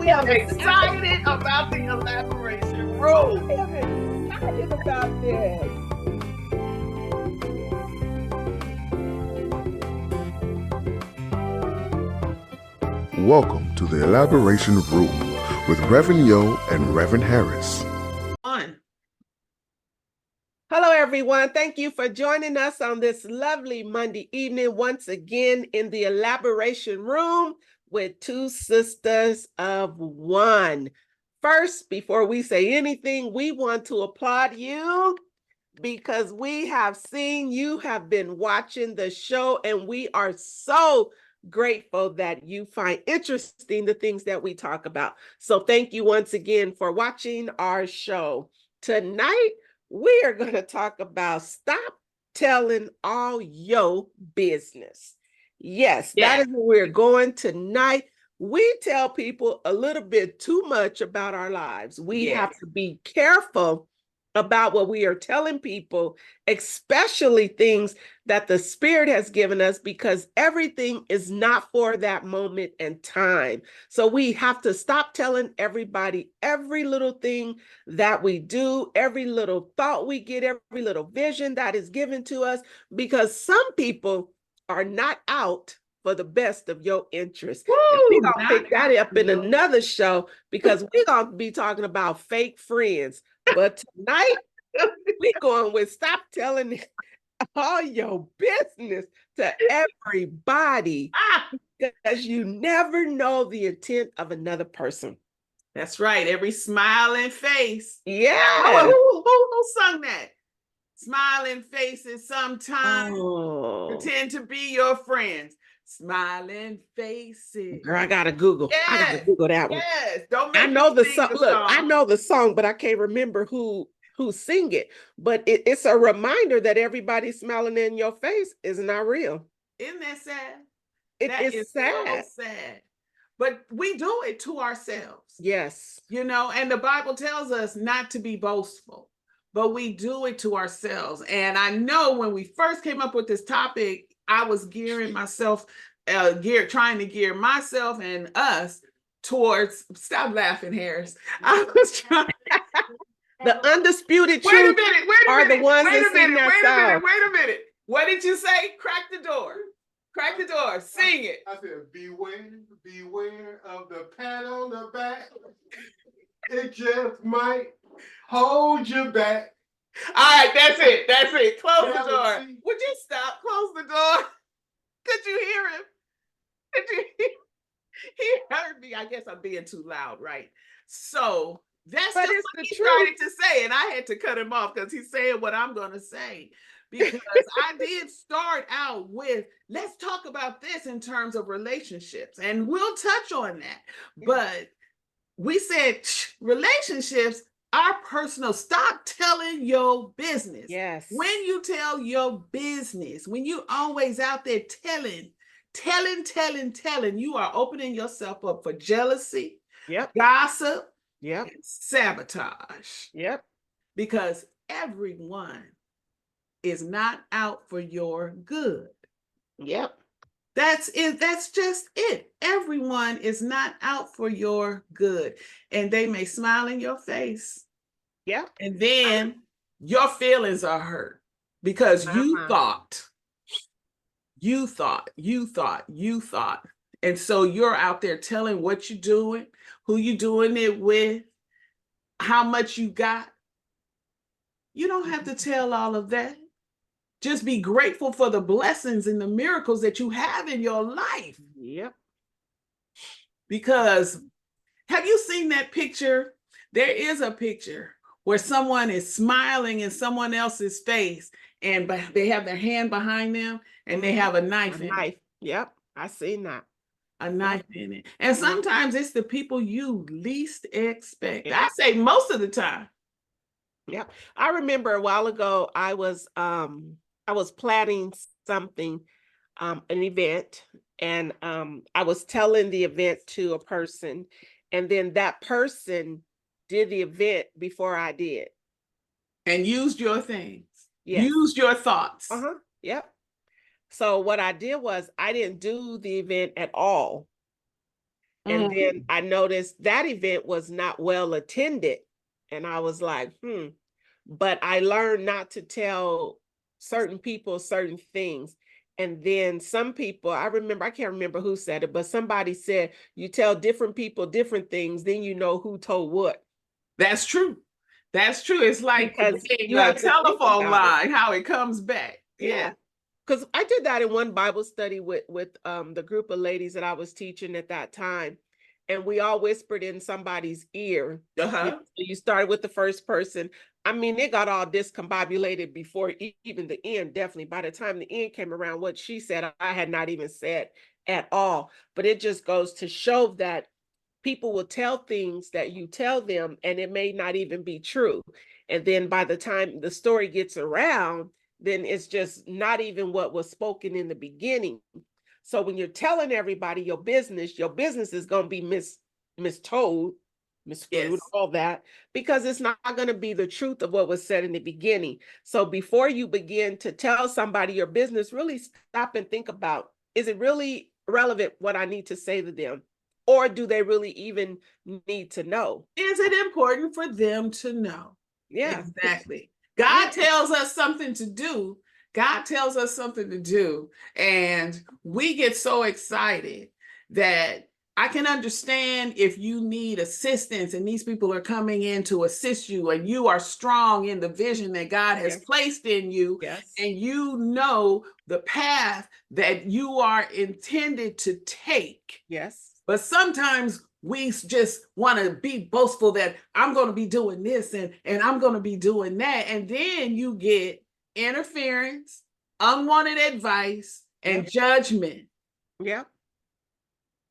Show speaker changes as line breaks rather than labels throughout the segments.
We are excited about the elaboration room.
I am excited about this.
Welcome to the Elaboration Room with Reverend Yo and Reverend Harris.
Hello, everyone. Thank you for joining us on this lovely Monday evening once again in the Elaboration Room with two sisters of one. First, before we say anything, we want to applaud you because we have seen you have been watching the show, and we are so grateful that you find interesting the things that we talk about. So thank you once again for watching our show. Tonight, we are going to talk about stop telling all your business. Yes, that is where we're going tonight. We tell people a little bit too much about our lives. We have to be careful about what we are telling people, especially things that the Spirit has given us, because everything is not for that moment and time. So we have to stop telling everybody every little thing that we do, every little thought we get, every little vision that is given to us, because some people are not out for the best of your interest. We're going to pick that up in another show, because we're going to be talking about fake friends. But tonight, we're going with stop telling all your business to everybody, because you never know the intent of another person.
That's right. Every smiling face.
Yeah.
Who sung that? Smiling faces sometimes pretend to be your friends. Smiling faces.
Girl, I gotta Google.
Yes.
I gotta Google that one.
Yes. Don't make
I know the
song.
song. Look, I know the song, but I can't remember who sing it. But it's a reminder that everybody smiling in your face is not real.
Isn't that sad?
It is sad.
So sad. But we do it to ourselves.
Yes.
You know, and the Bible tells us not to be boastful, but we do it to ourselves. And I know when we first came up with this topic, I was gearing myself, trying to gear myself and us towards, stop laughing, Harris. I was trying.
The undisputed truth are the ones that sing that song.
Wait a minute. What did you say? Crack the door. Crack the door. Sing it.
I said, beware of the pat on the back. It just might hold you back.
All right, that's it. Close the door. Would you stop? Close the door. Could you hear him? He heard me. I guess I'm being too loud, right? So that's just what he started to say, and I had to cut him off because he's saying what I'm going to say. Because I did start out with, let's talk about this in terms of relationships, and we'll touch on that. But we said relationships are personal. Stop telling your business.
Yes.
When you tell your business, when you always out there telling, you are opening yourself up for jealousy, gossip, and sabotage.
Yep.
Because everyone is not out for your good.
Yep.
That's it. That's just it. Everyone is not out for your good. And they may smile in your face.
Yeah.
And then your feelings are hurt because you thought. And so you're out there telling what you're doing, who you're doing it with, how much you got. You don't have to tell all of that. Just be grateful for the blessings and the miracles that you have in your life.
Yep.
Because have you seen that picture? There is a picture where someone is smiling in someone else's face, and they have their hand behind them, and they have a knife in it.
Yep, I seen that.
A knife in it. And sometimes it's the people you least expect. I say most of the time.
Yep. I remember a while ago, I was planning something, an event, and I was telling the event to a person, and then that person did the event before I did.
And used your things. Yes. Used your thoughts.
Yep. So what I did was I didn't do the event at all. And then I noticed that event was not well attended. And I was like, but I learned not to tell certain people certain things. And then some people, I can't remember who said it, but somebody said, you tell different people different things, then you know who told what.
That's true. That's true. It's like
Because
being
you
a
have to think
telephone
about it.
line, how it comes back.
Yeah. Because I did that in one Bible study with the group of ladies that I was teaching at that time. And we all whispered in somebody's ear. You started with the first person. I mean, it got all discombobulated before even the end, definitely. By the time the end came around, what she said, I had not even said at all. But it just goes to show that people will tell things that you tell them, and it may not even be true. And then by the time the story gets around, then it's just not even what was spoken in the beginning. So when you're telling everybody your business is going to be mistold, miscrewed, all that, because it's not going to be the truth of what was said in the beginning. So before you begin to tell somebody your business, really stop and think about, is it really relevant what I need to say to them? Or do they really even need to know?
Is it important for them to know?
Yeah.
Exactly. God tells us something to do. God tells us something to do. And we get so excited that I can understand if you need assistance and these people are coming in to assist you and you are strong in the vision that God has placed in you, and you know the path that you are intended to take. But sometimes we just want to be boastful that I'm going to be doing this and I'm going to be doing that. And then you get interference, unwanted advice, and judgment.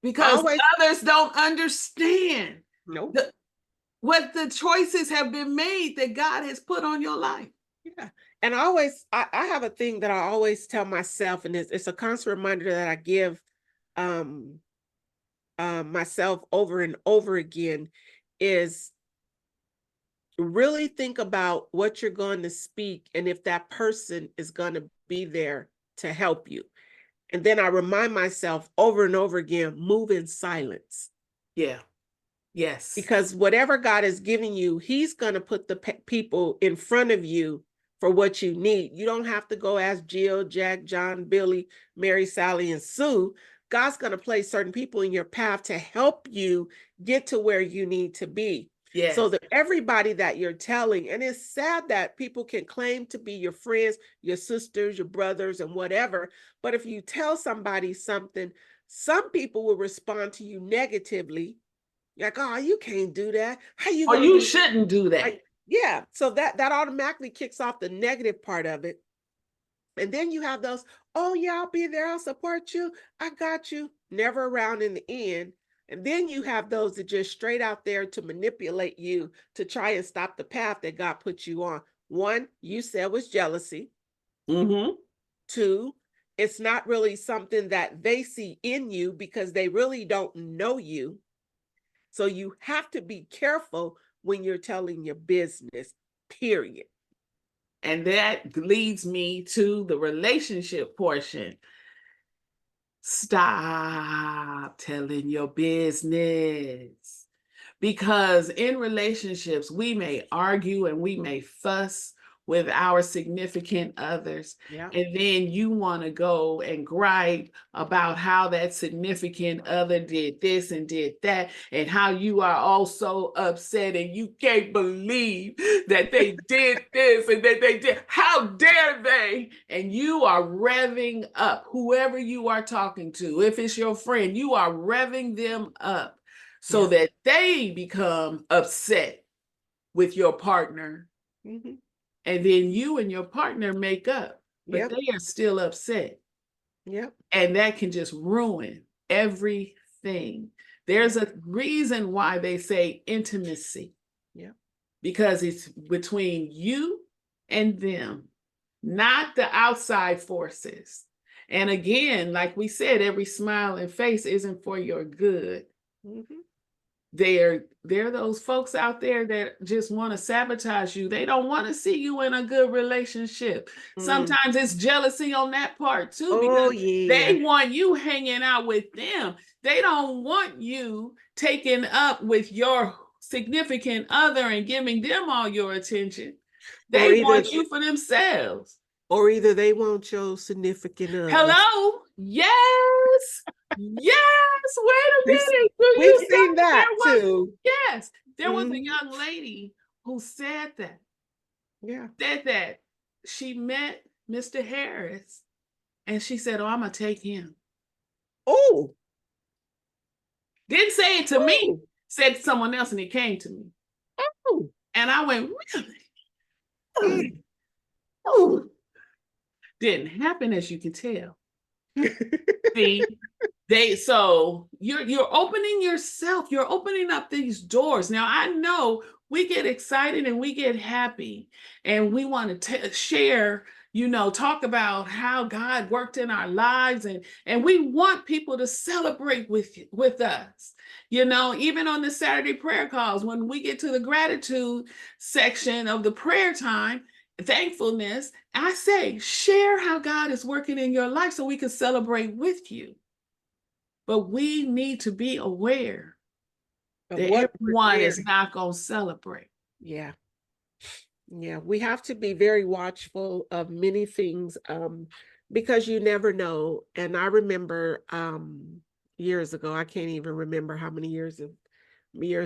Because others don't understand what the choices have been made that God has put on your life.
And I have a thing that I always tell myself, and it's a constant reminder that I give myself over and over again, is really think about what you're going to speak and if that person is going to be there to help you. And then I remind myself over and over again, move in silence. Because whatever God is giving you, he's going to put the people in front of you for what you need. You don't have to go ask Jill, Jack, John, Billy, Mary, Sally, and Sue. God's going to place certain people in your path to help you get to where you need to be. So that everybody that you're telling, and it's sad that people can claim to be your friends, your sisters, your brothers, and whatever, but if you tell somebody something, some people will respond to you negatively. Like, oh, you can't do that. How you?
Or you shouldn't do that.
Like, so that automatically kicks off the negative part of it. And then you have those, oh yeah, I'll be there, I'll support you, I got you, never around in the end. And then you have those that just straight out there to manipulate you to try and stop the path that God put you on. One, you said was jealousy. Two, it's not really something that they see in you because they really don't know you. So you have to be careful when you're telling your business, period.
And that leads me to the relationship portion. Stop telling your business. Because in relationships, we may argue and we may fuss with our significant others. And then you want to go and gripe about how that significant other did this and did that, and how you are also upset and you can't believe that they did this and that they did. How dare they? And you are revving up whoever you are talking to. If it's your friend, you are revving them up so that they become upset with your partner. And then you and your partner make up, but they are still upset. And that can just ruin everything. There's a reason why they say intimacy. Because it's between you and them, not the outside forces. And again, like we said, every smile and face isn't for your good. there are those folks out there that just want to sabotage you. They don't want to see you in a good relationship. Sometimes it's jealousy on that part too, because they want you hanging out with them. They don't want you taking up with your significant other and giving them all your attention. They want you for themselves.
Or either they want your significant other.
Hello? Yes. Yes. Wait a minute.
We've seen that too.
Yes. There was a young lady who said that.
Yeah.
Said that she met Mr. Harris and she said, "Oh, I'm going to take him."
Oh.
Didn't say it to me. Said to someone else and it came to me.
Oh.
And I went, really? Oh. Didn't happen, as you can tell. See, so you're opening yourself, you're opening up these doors. Now I know we get excited and we get happy and we want to share, talk about how God worked in our lives, and we want people to celebrate with us. Even on the Saturday prayer calls, when we get to the gratitude section of the prayer time, thankfulness, I say, share how God is working in your life so we can celebrate with you. But we need to be aware that everyone is not going to celebrate.
Yeah. Yeah, we have to be very watchful of many things, because you never know. And I remember years ago, I can't even remember how many years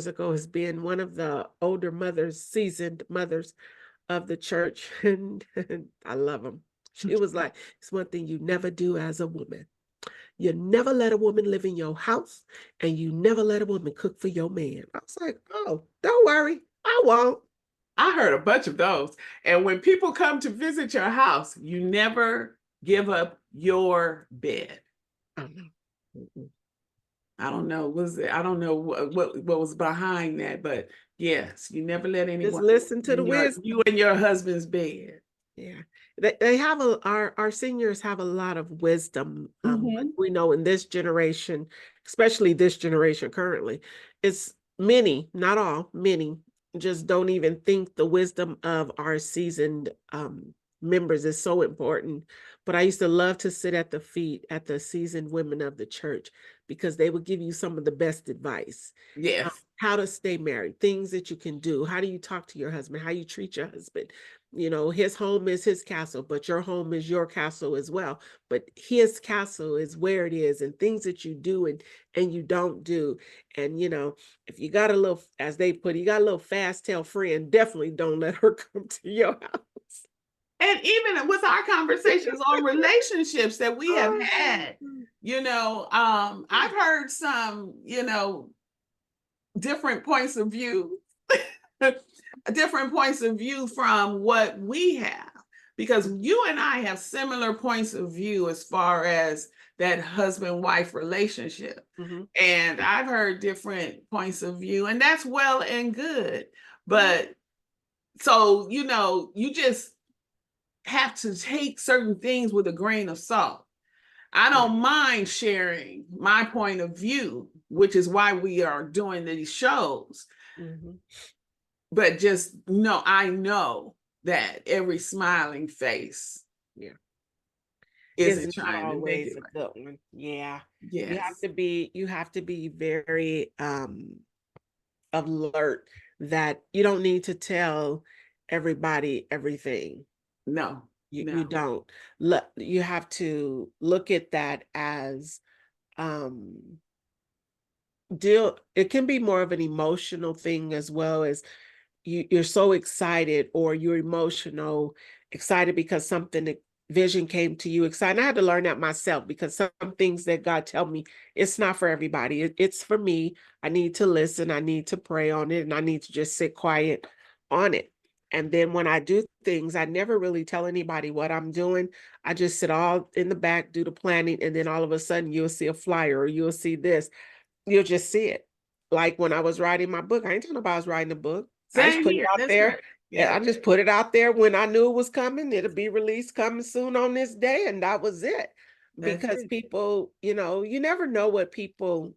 ago has been, one of the older mothers, seasoned mothers of the church, and I love them. She was like, it's one thing you never do as a woman. You never let a woman live in your house, and you never let a woman cook for your man. I was like, oh, don't worry, I won't.
I heard a bunch of those. And when people come to visit your house, you never give up your bed.
Oh, no.
I don't know. I don't know what was behind that, but yes, you never let anyone
just listen to the wisdom.
You and your husband's bed.
Yeah, they have our seniors have a lot of wisdom. We know in this generation, especially this generation currently, it's many, not all, many just don't even think the wisdom of our seasoned members is so important. But I used to love to sit at the feet at the seasoned women of the church, because they would give you some of the best advice.
Yes.
How to stay married, things that you can do, how do you talk to your husband, how you treat your husband. His home is his castle, but your home is your castle as well. But his castle is where it is, and things that you do and you don't do. And, if you got a little, as they put, you got a little fast tail friend, definitely don't let her come to your house.
And even with our conversations on relationships that we have had, I've heard some, different points of view, different points of view from what we have, because you and I have similar points of view as far as that husband-wife relationship. And I've heard different points of view, and that's well and good. But so, you just have to take certain things with a grain of salt. I don't mind sharing my point of view, which is why we are doing these shows. But just I know that every smiling face isn't trying
always
to
a good one. Yeah.
Yes.
You have to be very alert that you don't need to tell everybody everything.
No.
You don't. You have to look at that as it can be more of an emotional thing, as well as you're so excited, or you're excited because something vision came to you, excited. I had to learn that myself, because some things that God tell me, it's not for everybody. It's for me. I need to listen. I need to pray on it, and I need to just sit quiet on it. And then when I do things, I never really tell anybody what I'm doing. I just sit all in the back, do the planning, and then all of a sudden you'll see a flyer, or you'll see this. You'll just see it. Like when I was writing my book, I ain't telling nobody I was writing a book. I just put it out there. Yeah. I just put it out there when I knew it was coming. It'll be released coming soon on this day, and that was it. Because people, you never know what people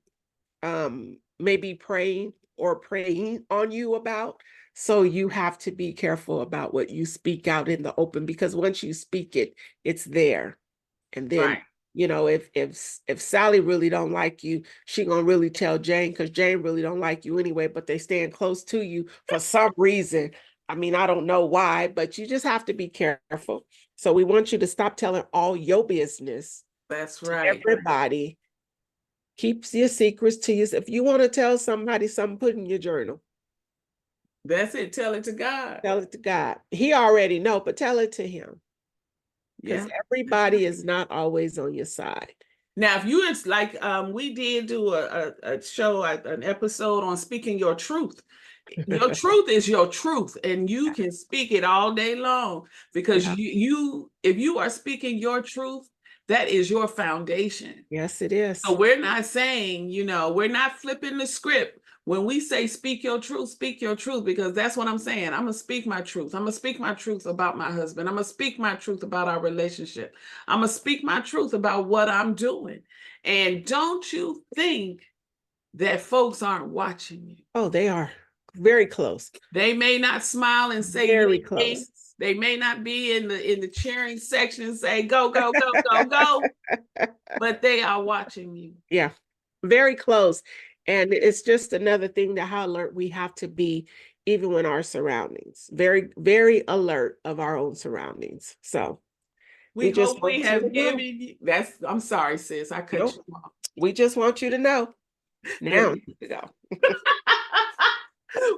may be praying or preying on you about. So you have to be careful about what you speak out in the open, because once you speak it, it's there. And then,
Right.
you know, if Sally really don't like you, she gonna really tell Jane, because Jane really don't like you anyway, but they stand close to you for some reason. I mean, I don't know why, but you just have to be careful. So we want you to stop telling all your business
That's
to
right.
everybody. Keep your secrets to yourself. If you want to tell somebody something, put in your journal.
That's it. Tell it to God.
Tell it to God. He already know, but tell it to him. Because
Yeah.
everybody is not always on your side.
Now, if you, it's like we did do a show, an episode on speaking your truth. Your truth is your truth, and you can speak it all day long, because you if you are speaking your truth, that is your foundation.
Yes, it is.
So we're not saying, we're not flipping the script. When we say speak your truth, because that's what I'm saying. I'm going to speak my truth. I'm going to speak my truth about my husband. I'm going to speak my truth about our relationship. I'm going to speak my truth about what I'm doing. And don't you think that folks aren't watching you?
Oh, they are very close.
They may not smile and say
very
yay.
Close.
They may not be in the cheering section and say go, go, go, go, go. But they are watching you.
Yeah, very close. And it's just another thing that how alert we have to be, even when our surroundings, very, very alert of our own surroundings. So
we
just
hope we have given you, I'm sorry, sis, I cut you off.
We just want you to know. Now you go.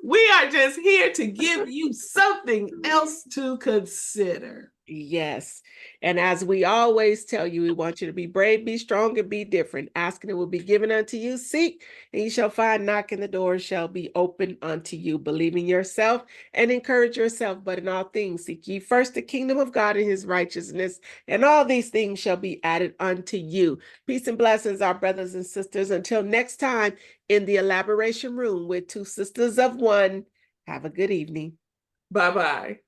We are just here to give you something else to consider.
Yes. And as we always tell you, we want you to be brave, be strong, and be different. Asking, it will be given unto you. Seek, and you shall find. Knocking, the door shall be open unto you. Believe in yourself and encourage yourself. But in all things, seek ye first the kingdom of God and his righteousness, and all these things shall be added unto you. Peace and blessings, our brothers and sisters. Until next time in the Elaboration Room with two sisters of one. Have a good evening.
Bye-bye.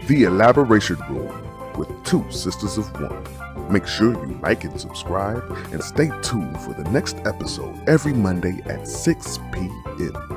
The Elaboration Room with two sisters of one. Make sure you like and subscribe, and stay tuned for the next episode every Monday at 6 p.m.